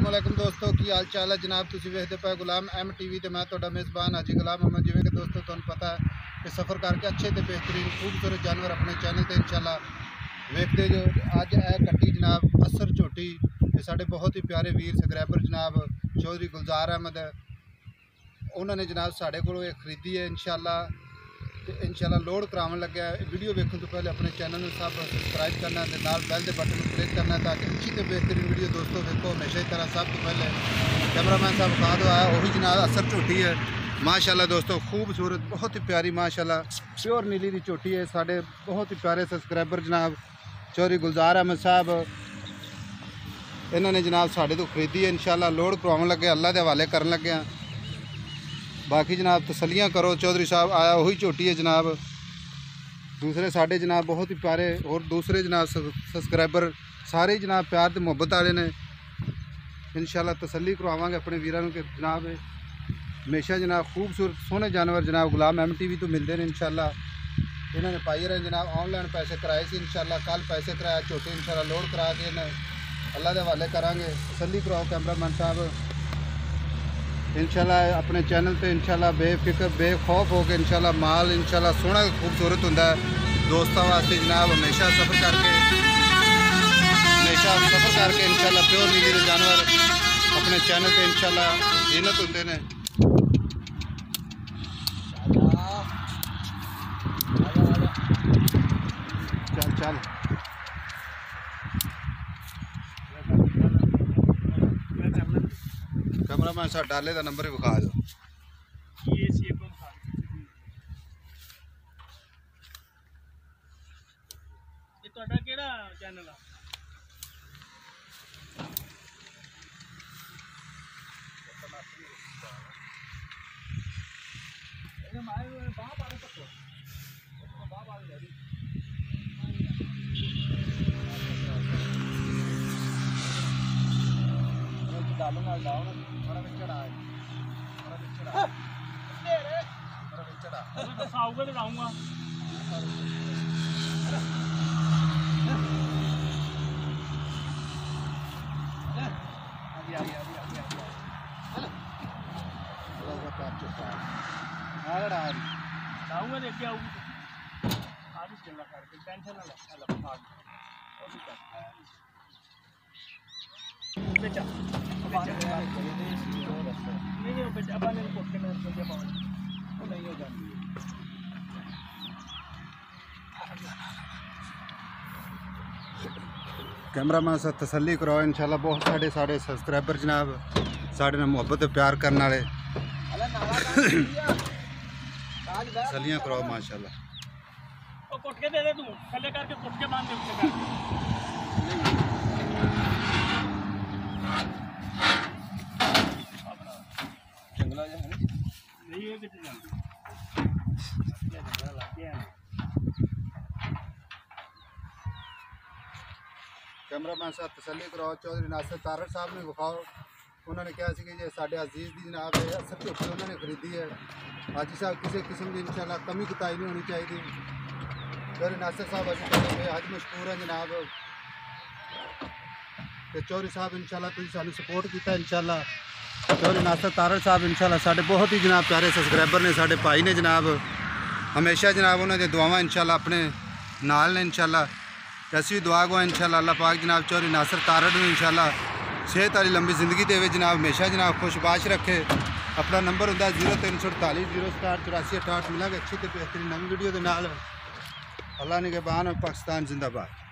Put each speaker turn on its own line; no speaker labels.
अस्सलामुअलैकुम दोस्तों की हाल चाल है जनाब। तुसीं वेखदे पे गुलाम एम टीवी ते मैं तुहाडा मेज़बान हाजी गुलाम अहमद। जिवें कि दोस्तों तुहानूं पता है कि सफ़र करके अच्छे ते बेहतरीन खूबसूरत जानवर अपने चैनल ते इंशाल्लाह वेखदे जो। अज है कट्टी जनाब असर झोटी ते साडे बहुत ही प्यारे वीर सबसक्राइबर जनाब चौधरी गुलजार अहमद उन्होंने जनाब साढ़े को खरीदी है इंशाल्लाह लोड करावन लगे। वीडियो वेखने तो पहले अपने चैनल में सब सबसक्राइब करना है, नाल बैल के बटन को क्लिक करना ताकि अच्छी तो बेहतरीन वीडियो दोस्तों देखो हमेशा की तरह। सब तो पहले कैमरामैन साहब बता दो आया वही जनाब असर झोटी है माशाल्लाह दोस्तों, खूबसूरत बहुत ही प्यारी माशाल्लाह प्योर नीली की झोटी है। साढ़े बहुत ही प्यारे सबसक्राइबर जनाब चौधरी गुलजार अहमद साहब इन्होंने जनाब साढ़े तो खरीदी है इंशाल्लाह लोड करवावन लगे, अल्लाह के हवाले कर लगे। बाकी जनाब तसलियाँ करो, चौधरी साहब आया वही झोटी है जनाब। दूसरे साढ़े जनाब बहुत ही प्यारे और दूसरे जनाब सबसक्राइबर सारे ही जनाब प्यार तो मुहब्बत वाले ने इंशाल्लाह तसली करवावांगे अपने वीरों के जनाब। हमेशा जनाब खूबसूरत सोहने जानवर जनाब गुलाम एम टीवी तो मिलते हैं इंशाल्लाह। इन्होंने पाई रहे जनाब ऑनलाइन पैसे कराए थे इंशाल्लाह, कल पैसे कराया झोटी इंशाल्लाह लोड करा के अल्लाह के हवाले करांगे। तसली कराओ कैमरामैन साहब इंशाल्लाह अपने चैनल पे इंशाल्लाह बेफिक्र बेखौफ हो के इंशाल्लाह माल इंशाल्लाह सोहना खूबसूरत होंदा है दोस्तों वास्ते जनाब। हमेशा सफ़र करके इंशाल्लाह प्योर नीली के जानवर अपने चैनल पे इंशाल्लाह जीनत होंदे ने। चल चल कैमरामैन साहब डाले का नंबर भी विखा दो।
चैनल दसाऊगा तो लाऊंगा। लाऊंगा देख के आऊंगी आज ही चलना करके टेंशन ना ले। बेटा नहीं बेटा अब ने कोट के अंदर चल पाओ वो नहीं हो जाती।
कैमरामैन साहब तसली कराओ इंशाल्लाह। बहुत साढ़े सबसक्राइबर जनाब साढ़े नाल मुहब्बत प्यार करने वाले तसलियाँ कराओ माशाल्लाह।
वो कोट के दे तू थल्ले करके कोट के बांध दे उसके कर जंगला जा नहीं है कितने जानते क्या जंगला लाते हैं।
कैमरामैन साहब तसली कराओ चौधरी नासिर तारड़ साहब ने विखाओ। उन्होंने कहा कि जे साढ़े अजीज़ की जनाब है असर झोटी उन्होंने खरीदी है। हाजी साहब किसी किस्म की इंशाल्लाह कमी कुताई नहीं होनी चाहिए। चौधरी नासिर साहब अभी अज मशहूर है जनाब तो चौधरी साहब इंशाल्लाह तुम सानू सपोर्ट किया इंशाल्लाह। चौधरी नासिर तारड़ साहब इंशाल्लाह साढ़े बहुत ही जनाब प्यारे सबसक्राइबर ने साढ़े भाई ने जनाब हमेशा जनाब उन्होंने दुआवां इंशाल्लाह अपने नाल ने इंशाल्लाह। ऐसी भी दुआ गो इंशाल्लाह अल्लाह पाक जनाब चौधरी नासिर तारड़ में इंशाल्लाह सेहत वाली लंबी जिंदगी देवे जनाब, हमेशा जनाब खुशबाश रखे। अपना नंबर होंगे 0348 067 84 68। मिलेंगे अच्छी तो बेहतरीन नवी वीडियो के नाल। अल्लाह निगहबान पाकिस्तान जिंदाबाद।